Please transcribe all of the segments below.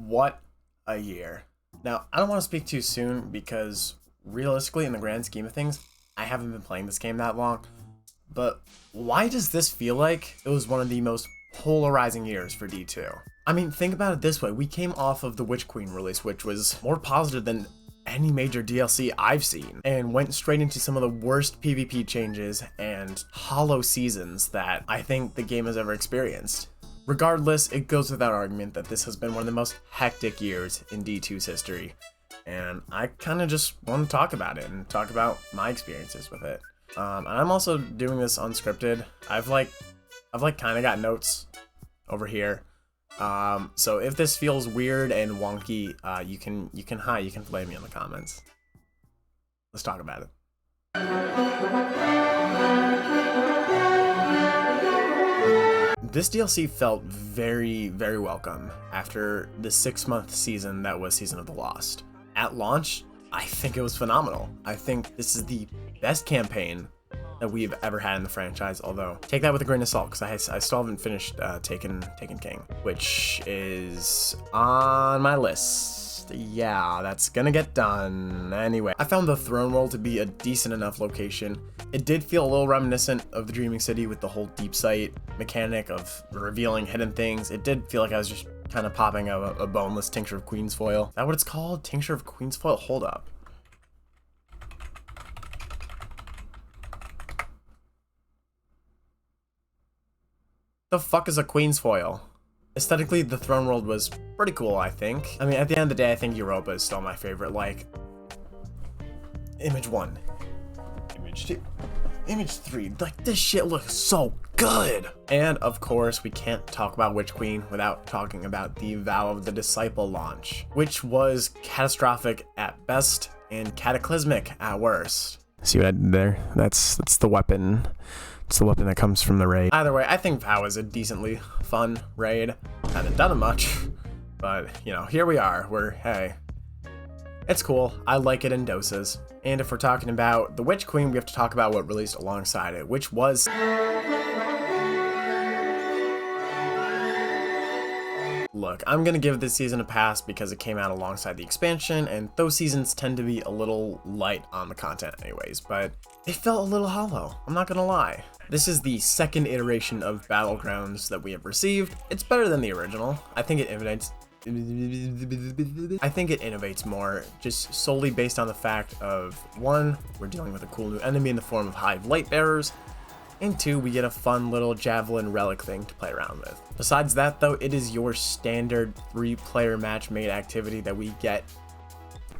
What a year. Now, I don't want to speak too soon because realistically, in the grand scheme of things, I haven't been playing this game that long. But why does this feel like it was one of the most polarizing years for D2? I mean, think about it this way. We came off of the Witch Queen release, which was more positive than any major DLC I've seen, and went straight into some of the worst PvP changes and hollow seasons that I think the game has ever experienced. Regardless, it goes without argument that this has been one of the most hectic years in D2's history, and I kind of just want to talk about it and talk about my experiences with it. And I'm also doing this unscripted. I've kind of got notes over here. So if this feels weird and wonky, you can blame me in the comments. Let's talk about it. This DLC felt very, very welcome after the 6-month season that was Season of the Lost. At launch, I think it was phenomenal. I think this is the best campaign that we've ever had in the franchise, although take that with a grain of salt because I still haven't finished Taken King, which is on my list. Yeah, that's gonna get done. Anyway, I found the throne world to be a decent enough location. It did feel a little reminiscent of the Dreaming City with the whole deep sight mechanic of revealing hidden things. It did feel like I was just kind of popping a boneless tincture of Queen's Foil. Is that what it's called? Tincture of Queen's Foil? Hold up. The fuck is a Queen's Foil? Aesthetically, the throne world was pretty cool, I think. I mean, at the end of the day, I think Europa is still my favorite. Like, Image 1, Image 2, Image 3. Like, this shit looks so good. And of course, we can't talk about Witch Queen without talking about the Vow of the Disciple launch, which was catastrophic at best and cataclysmic at worst. See what I did there? That's the weapon. It's the weapon that comes from the raid. Either way, I think Vow is a decently fun raid. Haven't done it much, but you know, here we are. Hey, it's cool. I like it in doses. And if we're talking about the Witch Queen, we have to talk about what released alongside it, which was... Look, I'm gonna give this season a pass because it came out alongside the expansion, and those seasons tend to be a little light on the content anyways, but it felt a little hollow, I'm not gonna lie. This is the second iteration of Battlegrounds that we have received. It's better than the original. I think it innovates more, just solely based on the fact of, 1, we're dealing with a cool new enemy in the form of Hive Lightbearers, and 2, we get a fun little javelin relic thing to play around with. Besides that though, it is your standard 3-player match made activity that we get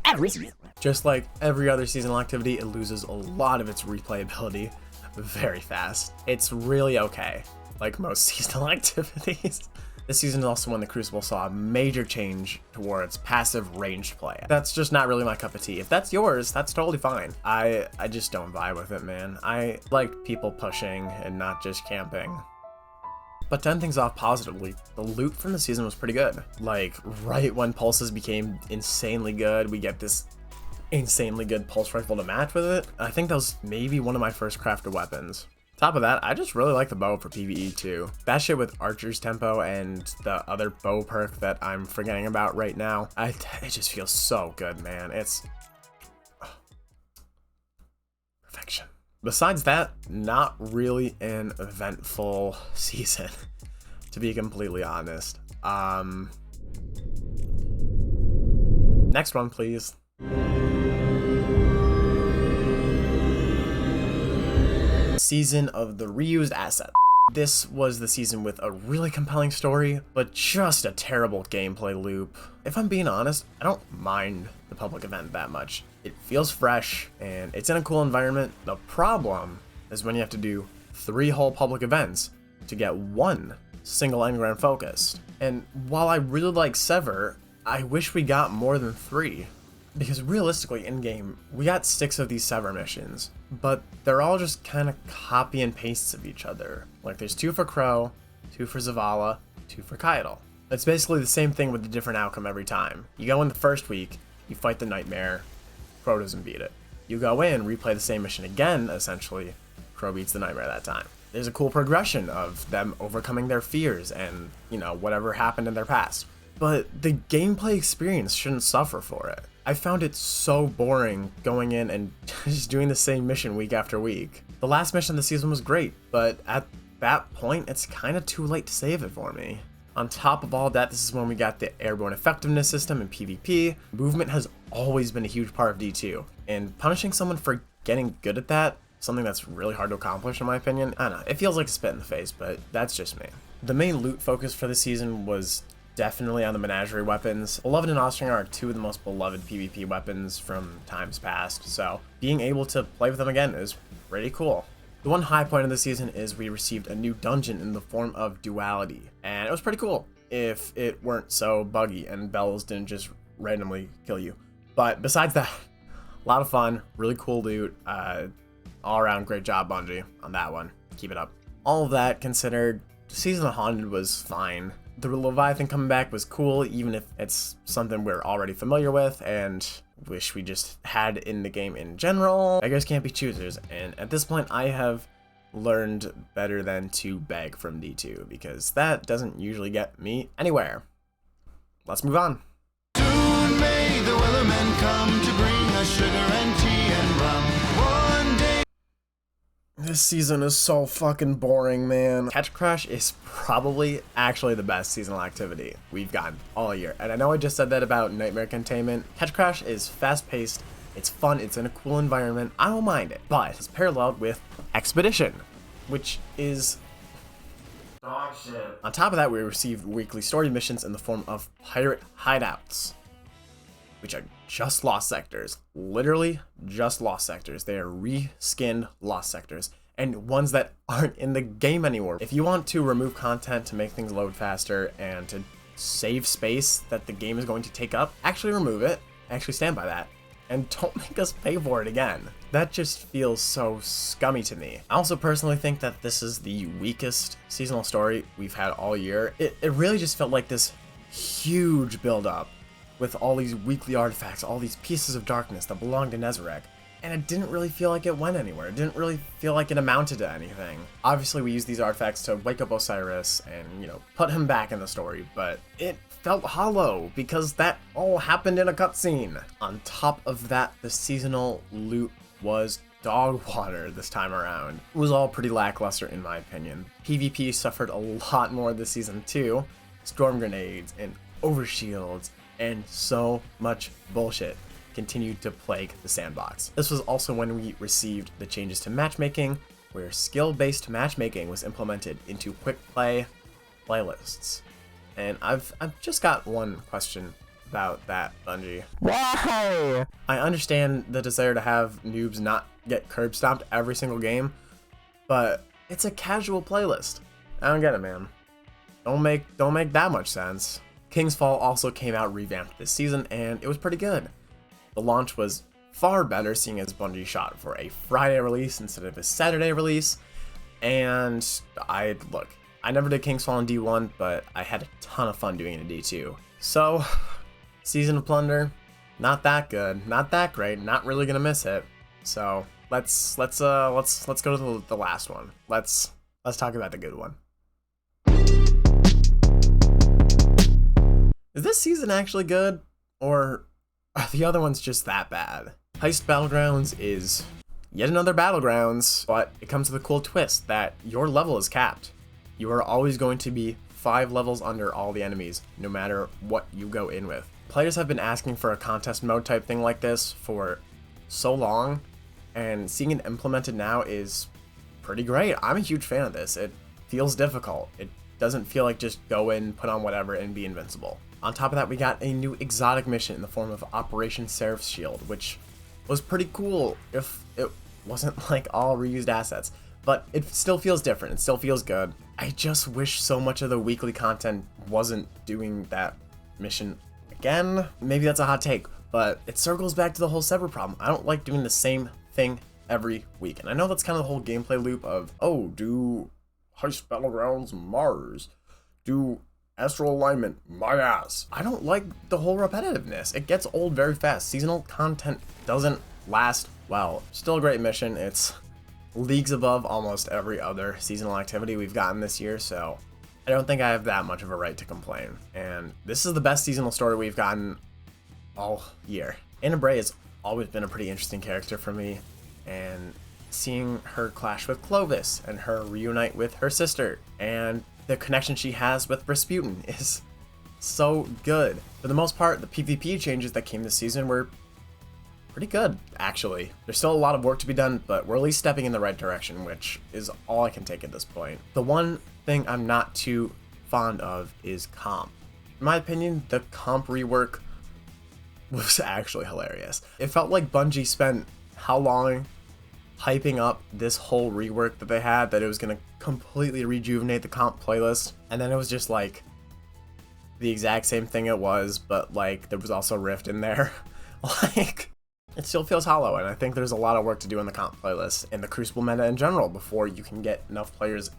every season. Just like every other seasonal activity, it loses a lot of its replayability very fast. It's really okay, like most seasonal activities. This season is also when the Crucible saw a major change towards passive ranged play. That's just not really my cup of tea. If that's yours, that's totally fine. I just don't vibe with it, man. I like people pushing and not just camping. But to end things off positively, the loot from the season was pretty good. Like, right when pulses became insanely good, we get this insanely good pulse rifle to match with it. I think that was maybe one of my first crafted weapons. Top of that, I just really like the bow for PvE too. That shit with Archer's Tempo and the other bow perk that I'm forgetting about right now, it just feels so good, man. It's perfection. Besides that, not really an eventful season, to be completely honest. Next one, please. Season of the reused asset. This was the season with a really compelling story, but just a terrible gameplay loop. If I'm being honest, I don't mind the public event that much. It feels fresh, and it's in a cool environment. The problem is when you have to do 3 whole public events to get 1 single engram focused. And while I really like Sever, I wish we got more than 3. Because realistically, in-game, we got 6 of these Sever missions, but they're all just kind of copy and pastes of each other. Like, there's 2 for Crow, 2 for Zavala, 2 for Kaitel. It's basically the same thing with a different outcome every time. You go in the first week, you fight the Nightmare, Crow doesn't beat it. You go in, replay the same mission again, essentially, Crow beats the Nightmare that time. There's a cool progression of them overcoming their fears and, you know, whatever happened in their past. but the gameplay experience shouldn't suffer for it. I found it so boring going in and just doing the same mission week after week. The last mission of the season was great, but at that point, it's kind of too late to save it for me. On top of all that, this is when we got the airborne effectiveness system in PvP. Movement has always been a huge part of D2, and punishing someone for getting good at that, something that's really hard to accomplish in my opinion, I don't know, it feels like a spit in the face, but that's just me. The main loot focus for the season was definitely on the menagerie weapons. Beloved and Austringer are two of the most beloved PvP weapons from times past, so being able to play with them again is pretty cool. The one high point of the season is we received a new dungeon in the form of Duality, and it was pretty cool if it weren't so buggy and bells didn't just randomly kill you. But besides that, a lot of fun, really cool loot, all around great job Bungie on that one. Keep it up. All of that considered, Season of Haunted was fine. The Leviathan coming back was cool, even if it's something we're already familiar with and wish we just had in the game in general. Beggars can't be choosers, and at this point I have learned better than to beg from D2, because that doesn't usually get me anywhere. Let's move on. Soon may the Wellerman come to bring us sugar and tea and rum. One day. This season is so fucking boring, man. Catch Crash is probably actually the best seasonal activity we've gotten all year. And I know I just said that about Nightmare Containment. Catch Crash is fast-paced, it's fun, it's in a cool environment. I don't mind it, but it's paralleled with Expedition, which is dog shit. On top of that, we received weekly story missions in the form of pirate hideouts, which are just lost sectors. Literally just lost sectors. They are reskinned lost sectors, and ones that aren't in the game anymore. If you want to remove content to make things load faster and to save space that the game is going to take up, actually remove it, actually stand by that, and don't make us pay for it again. That just feels so scummy to me. I also personally think that this is the weakest seasonal story we've had all year. It really just felt like this huge build-up with all these weekly artifacts, all these pieces of darkness that belong to Nezarec, and it didn't really feel like it went anywhere. It didn't really feel like it amounted to anything. Obviously, we used these artifacts to wake up Osiris and, put him back in the story, but it felt hollow because that all happened in a cutscene. On top of that, the seasonal loot was dog water this time around. It was all pretty lackluster in my opinion. PvP suffered a lot more this season too. Storm grenades and overshields and so much bullshit continued to plague the sandbox. This was also when we received the changes to matchmaking, where skill-based matchmaking was implemented into quick play playlists. And I've just got one question about that, Bungie. Why? I understand the desire to have noobs not get curb stomped every single game, but it's a casual playlist. I don't get it, man. Don't make that much sense. King's Fall also came out revamped this season, and it was pretty good. The launch was far better, seeing as Bungie shot for a Friday release instead of a Saturday release. And I never did King's Fall in D1, but I had a ton of fun doing it in D2. So, Season of Plunder, not that good, not that great, not really gonna miss it. So let's go to the last one. Let's talk about the good one. Is this season actually good, or are the other ones just that bad? Heist Battlegrounds is yet another Battlegrounds, but it comes with a cool twist that your level is capped. You are always going to be 5 levels under all the enemies, no matter what you go in with. Players have been asking for a contest mode type thing like this for so long, and seeing it implemented now is pretty great. I'm a huge fan of this. It feels difficult. It doesn't feel like just go in, put on whatever, and be invincible. On top of that, we got a new exotic mission in the form of Operation Seraph's Shield, which was pretty cool if it wasn't like all reused assets. But it still feels different, it still feels good. I just wish so much of the weekly content wasn't doing that mission again. Maybe that's a hot take, but it circles back to the whole Sever problem. I don't like doing the same thing every week. And I know that's kind of the whole gameplay loop of, oh, do Heist Battlegrounds Mars, do Astral Alignment, my ass. I don't like the whole repetitiveness. It gets old very fast. Seasonal content doesn't last well. Still a great mission. It's leagues above almost every other seasonal activity we've gotten this year, so I don't think I have that much of a right to complain. And this is the best seasonal story we've gotten all year. Anna Bray has always been a pretty interesting character for me, and seeing her clash with Clovis and her reunite with her sister and the connection she has with Rasputin is so good. For the most part, the PvP changes that came this season were pretty good, actually. There's still a lot of work to be done, but we're at least stepping in the right direction, which is all I can take at this point. The one thing I'm not too fond of is comp. In my opinion, the comp rework was actually hilarious. It felt like Bungie spent how long hyping up this whole rework that they had, that it was going to completely rejuvenate the comp playlist, and then it was just like the exact same thing it was, but like there was also Rift in there. Like, it still feels hollow, and I think there's a lot of work to do in the comp playlist and the Crucible meta in general before you can get enough players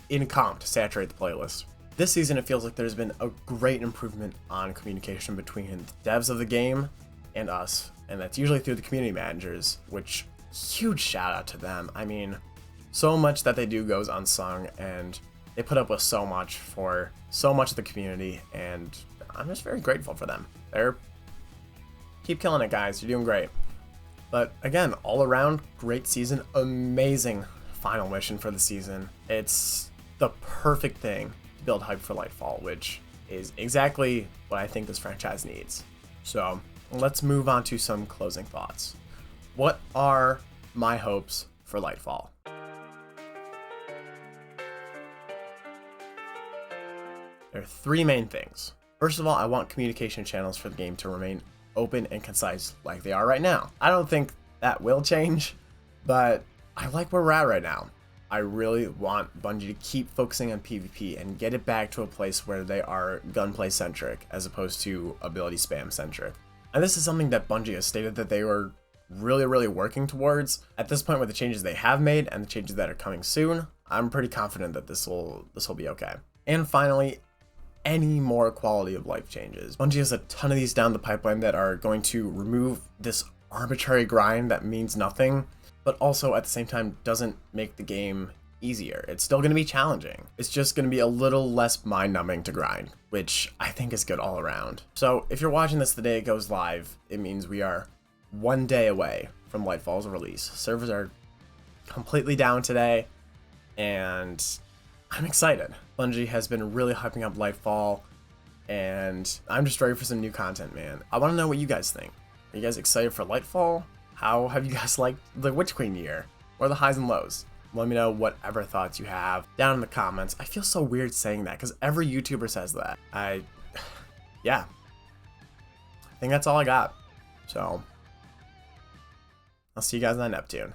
in comp to saturate the playlist. This season, it feels like there's been a great improvement on communication between the devs of the game and us, and that's usually through the community managers, which, huge shout out to them. I mean, so much that they do goes unsung, and they put up with so much for so much of the community, and I'm just very grateful for them. Keep killing it, guys. You're doing great. But again, all around, great season. Amazing final mission for the season. It's the perfect thing to build hype for Lightfall, which is exactly what I think this franchise needs. So let's move on to some closing thoughts. What are my hopes for Lightfall? There are three main things. First of all, I want communication channels for the game to remain open and concise like they are right now. I don't think that will change, but I like where we're at right now. I really want Bungie to keep focusing on PvP and get it back to a place where they are gunplay centric as opposed to ability spam centric. And this is something that Bungie has stated that they were really working towards. At this point, with the changes they have made and the changes that are coming soon, I'm pretty confident that this will be okay. And finally, any more quality of life changes. Bungie has a ton of these down the pipeline that are going to remove this arbitrary grind that means nothing, but also at the same time doesn't make the game easier. It's still going to be challenging. It's just going to be a little less mind-numbing to grind, which I think is good all around. So if you're watching this the day it goes live, it means we are 1 day away from Lightfall's release. Servers are completely down today, and I'm excited. Bungie has been really hyping up Lightfall, and I'm just ready for some new content, man. I want to know what you guys think. Are you guys excited for Lightfall? How have you guys liked the Witch Queen year? What are the highs and lows? Let me know whatever thoughts you have down in the comments. I feel so weird saying that because every YouTuber says that. Yeah. I think that's all I got. So, I'll see you guys on Neptune.